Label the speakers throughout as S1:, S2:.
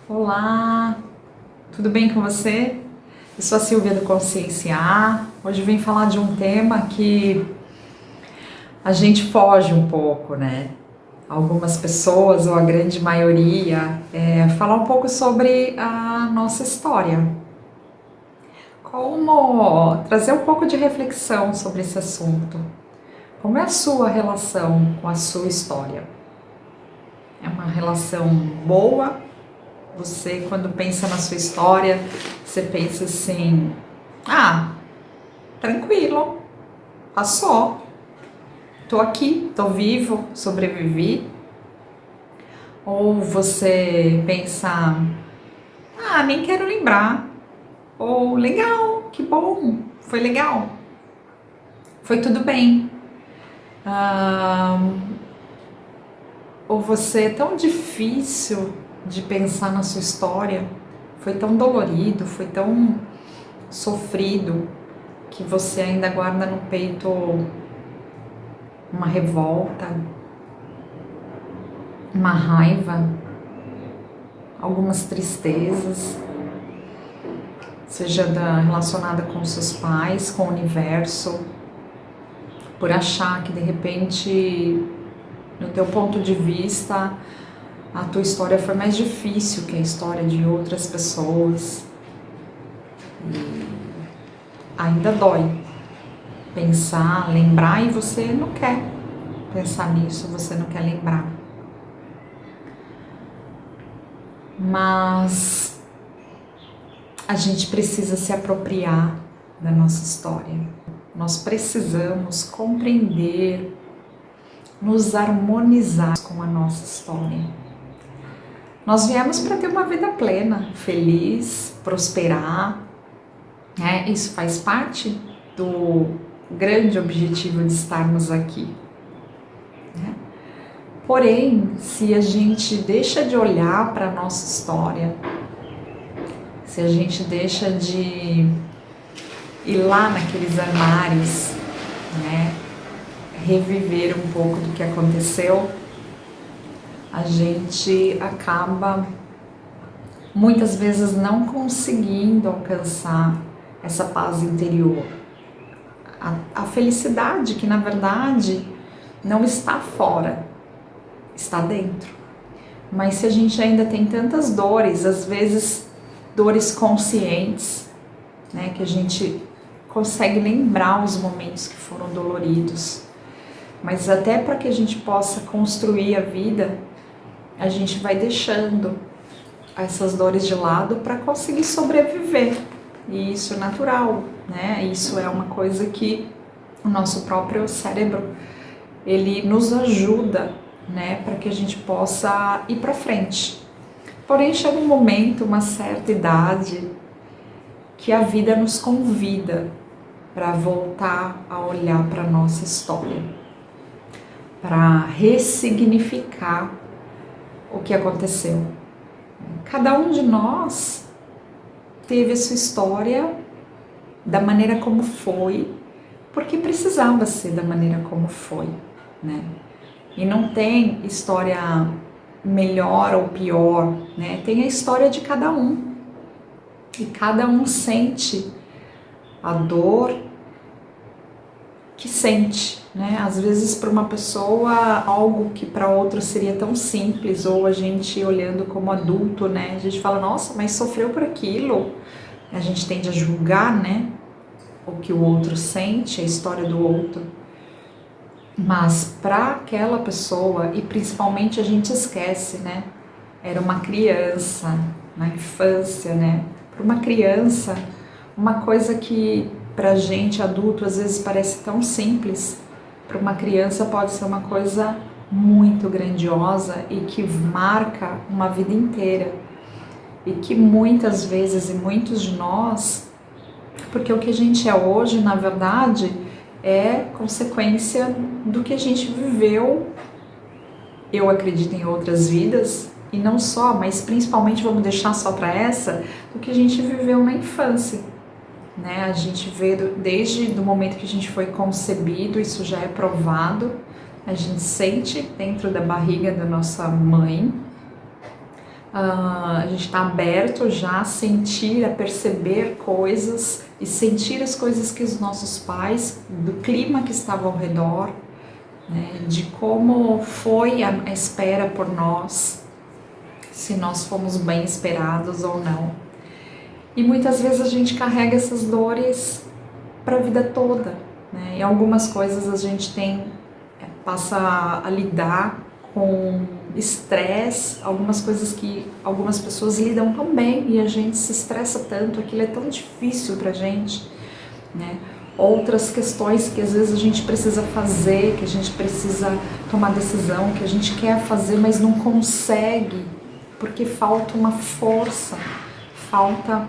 S1: Olá, tudo bem com você? Eu sou a Silvia do Consciência A. Hoje eu vim falar de um tema que a gente foge um pouco, né? Algumas pessoas, ou a grande maioria, falar um pouco sobre a nossa história. Como trazer um pouco de reflexão sobre esse assunto. Como é a sua relação com a sua história? É uma relação boa? Você, quando pensa na sua história, você pensa assim: ah, tranquilo, passou, tô aqui, tô vivo, sobrevivi. Ou você pensa: ah, nem quero lembrar. Ou legal, que bom, foi legal, foi tudo bem. Ah, ou você é tão difícil de pensar na sua história, foi tão dolorido, foi tão sofrido, que você ainda guarda no peito uma revolta, uma raiva, algumas tristezas, seja relacionada com seus pais, com o universo, por achar que de repente, no teu ponto de vista, a tua história foi mais difícil que a história de outras pessoas. E ainda dói pensar, lembrar, e você não quer pensar nisso, você não quer lembrar. Mas a gente precisa se apropriar da nossa história. Nós precisamos compreender, nos harmonizar com a nossa história. Nós viemos para ter uma vida plena, feliz, prosperar, né? Isso faz parte do grande objetivo de estarmos aqui, né? Porém, se a gente deixa de olhar para a nossa história, se a gente deixa de ir lá naqueles armários, né, reviver um pouco do que aconteceu, a gente acaba muitas vezes não conseguindo alcançar essa paz interior. A felicidade que na verdade não está fora, está dentro. Mas se a gente ainda tem tantas dores, às vezes dores conscientes, né, que a gente consegue lembrar os momentos que foram doloridos, mas até para que a gente possa construir a vida, a gente vai deixando essas dores de lado para conseguir sobreviver. E isso é natural, né? Isso é uma coisa que o nosso próprio cérebro, ele nos ajuda, né, para que a gente possa ir para frente. Porém, chega um momento, uma certa idade, que a vida nos convida para voltar a olhar para a nossa história, para ressignificar o que aconteceu. Cada um de nós teve a sua história da maneira como foi, porque precisava ser da maneira como foi, né? E não tem história melhor ou pior, né? Tem a história de cada um. E cada um sente a dor que sente, né? Às vezes para uma pessoa algo que para outra seria tão simples, ou a gente olhando como adulto, né? A gente fala: nossa, mas sofreu por aquilo. A gente tende a julgar, né, o que o outro sente, a história do outro. Mas para aquela pessoa, e principalmente a gente esquece, né? Era uma criança, na infância, né? Para uma criança, uma coisa que pra gente adulto às vezes parece tão simples, para uma criança pode ser uma coisa muito grandiosa e que marca uma vida inteira. E que muitas vezes, e muitos de nós, porque o que a gente é hoje, na verdade, é consequência do que a gente viveu, eu acredito, em outras vidas, e não só, mas principalmente, vamos deixar só para essa, do que a gente viveu na infância, né? A gente vê desde o momento que a gente foi concebido, isso já é provado, a gente sente dentro da barriga da nossa mãe a gente está aberto já a sentir, a perceber coisas e sentir as coisas que os nossos pais, do clima que estava ao redor, né, de como foi a espera por nós, se nós fomos bem esperados ou não. E muitas vezes a gente carrega essas dores para a vida toda, né? E algumas coisas a gente passa a lidar com estresse, algumas coisas que algumas pessoas lidam tão bem e a gente se estressa tanto, aquilo é tão difícil pra gente, né? Outras questões que às vezes a gente precisa fazer, que a gente precisa tomar decisão, que a gente quer fazer, mas não consegue, porque falta uma força, falta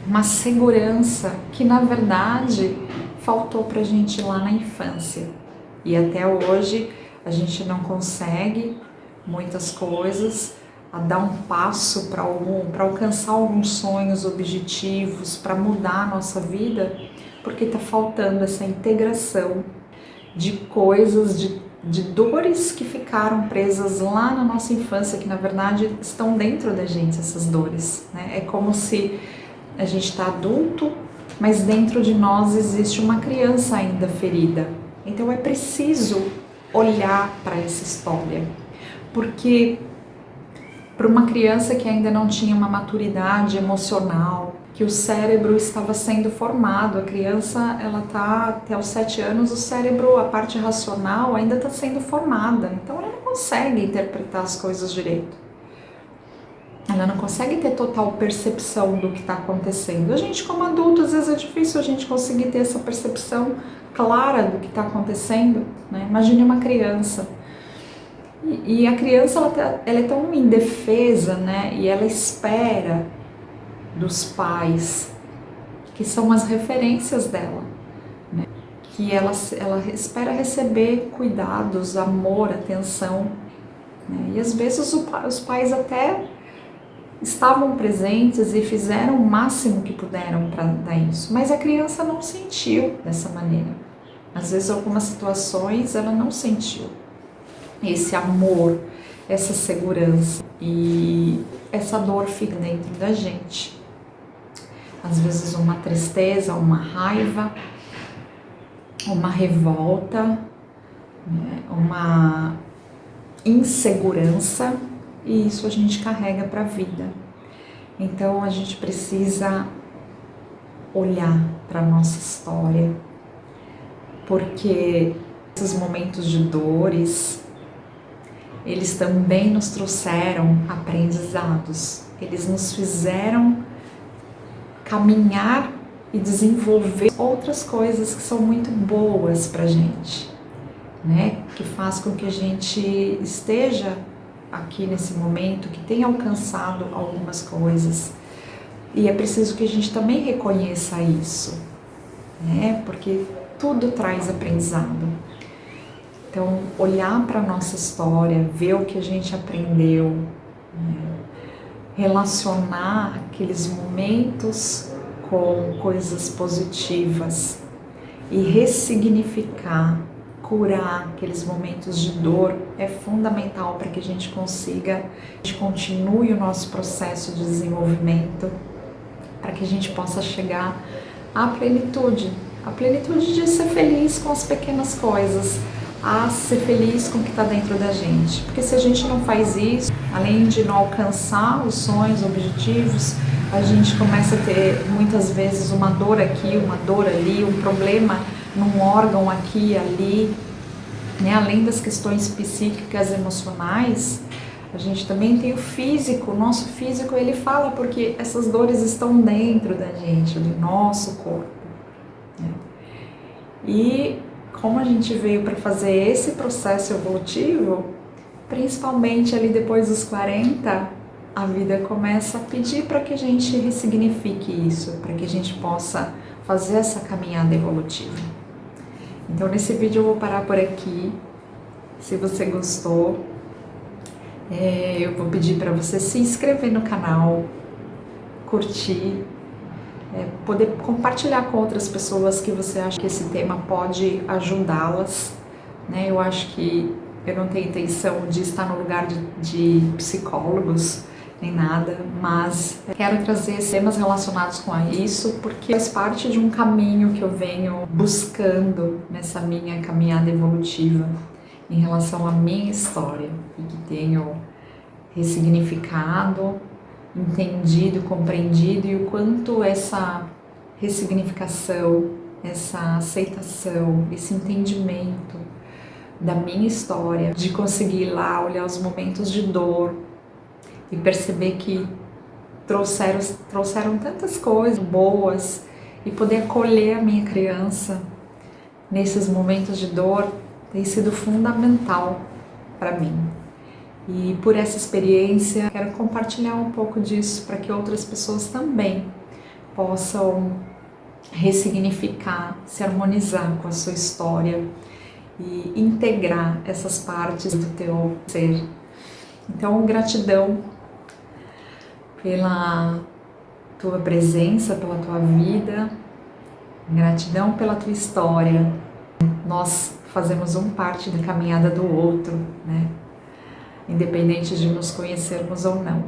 S1: uma segurança que na verdade faltou pra gente lá na infância. E até hoje a gente não consegue muitas coisas, a dar um passo para alcançar alguns sonhos, objetivos, para mudar a nossa vida, porque está faltando essa integração de coisas, de dores que ficaram presas lá na nossa infância, que na verdade estão dentro da gente, essas dores, né? É como se a gente está adulto, mas dentro de nós existe uma criança ainda ferida. Então é preciso olhar para essa história, porque para uma criança que ainda não tinha uma maturidade emocional, que o cérebro estava sendo formado, a criança, ela tá até os 7 anos, o cérebro, a parte racional ainda está sendo formada, então ela não consegue interpretar as coisas direito. Ela não consegue ter total percepção do que está acontecendo. A gente, como adulto, às vezes é difícil a gente conseguir ter essa percepção clara do que está acontecendo, né? Imagine uma criança. E a criança, ela é tão indefesa, né? E ela espera dos pais, que são as referências dela, né? Que ela espera receber cuidados, amor, atenção, né? E às vezes os pais até estavam presentes e fizeram o máximo que puderam para dar isso, mas a criança não sentiu dessa maneira. Às vezes, algumas situações ela não sentiu esse amor, essa segurança, e essa dor fica dentro da gente. Às vezes uma tristeza, uma raiva, uma revolta, né? Uma insegurança, e isso a gente carrega para a vida. Então a gente precisa olhar para a nossa história, porque esses momentos de dores, eles também nos trouxeram aprendizados, eles nos fizeram caminhar e desenvolver outras coisas que são muito boas pra gente, né? Que faz com que a gente esteja aqui nesse momento, que tenha alcançado algumas coisas. E é preciso que a gente também reconheça isso, né? Porque tudo traz aprendizado. Então, olhar para a nossa história, ver o que a gente aprendeu, né? Relacionar aqueles momentos com coisas positivas e ressignificar, curar aqueles momentos de dor é fundamental para que a gente consiga, a gente continue o nosso processo de desenvolvimento, para que a gente possa chegar à plenitude de ser feliz com as pequenas coisas, a ser feliz com o que está dentro da gente. Porque se a gente não faz isso, além de não alcançar os sonhos, objetivos, a gente começa a ter muitas vezes uma dor aqui, uma dor ali, um problema num órgão aqui e ali, né? Além das questões psíquicas, emocionais, a gente também tem o físico. O nosso físico, ele fala porque essas dores estão dentro da gente, do nosso corpo, né? E como a gente veio para fazer esse processo evolutivo, principalmente ali depois dos 40, a vida começa a pedir para que a gente ressignifique isso, para que a gente possa fazer essa caminhada evolutiva. Então nesse vídeo eu vou parar por aqui. Se você gostou, eu vou pedir para você se inscrever no canal, curtir, poder compartilhar com outras pessoas que você acha que esse tema pode ajudá-las, né? Eu acho que eu não tenho intenção de estar no lugar de psicólogos, nem nada, mas quero trazer temas relacionados com isso porque faz parte de um caminho que eu venho buscando nessa minha caminhada evolutiva em relação à minha história e que tenho ressignificado, entendido, compreendido e o quanto essa ressignificação, essa aceitação, esse entendimento da minha história, de conseguir ir lá olhar os momentos de dor e perceber que trouxeram tantas coisas boas e poder acolher a minha criança nesses momentos de dor tem sido fundamental para mim. E por essa experiência, quero compartilhar um pouco disso para que outras pessoas também possam ressignificar, se harmonizar com a sua história e integrar essas partes do teu ser. Então, gratidão pela tua presença, pela tua vida, gratidão pela tua história. Nós fazemos parte da caminhada do outro, né? Independente de nos conhecermos ou não.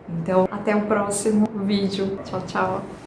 S1: Então, até o próximo vídeo. Tchau, tchau!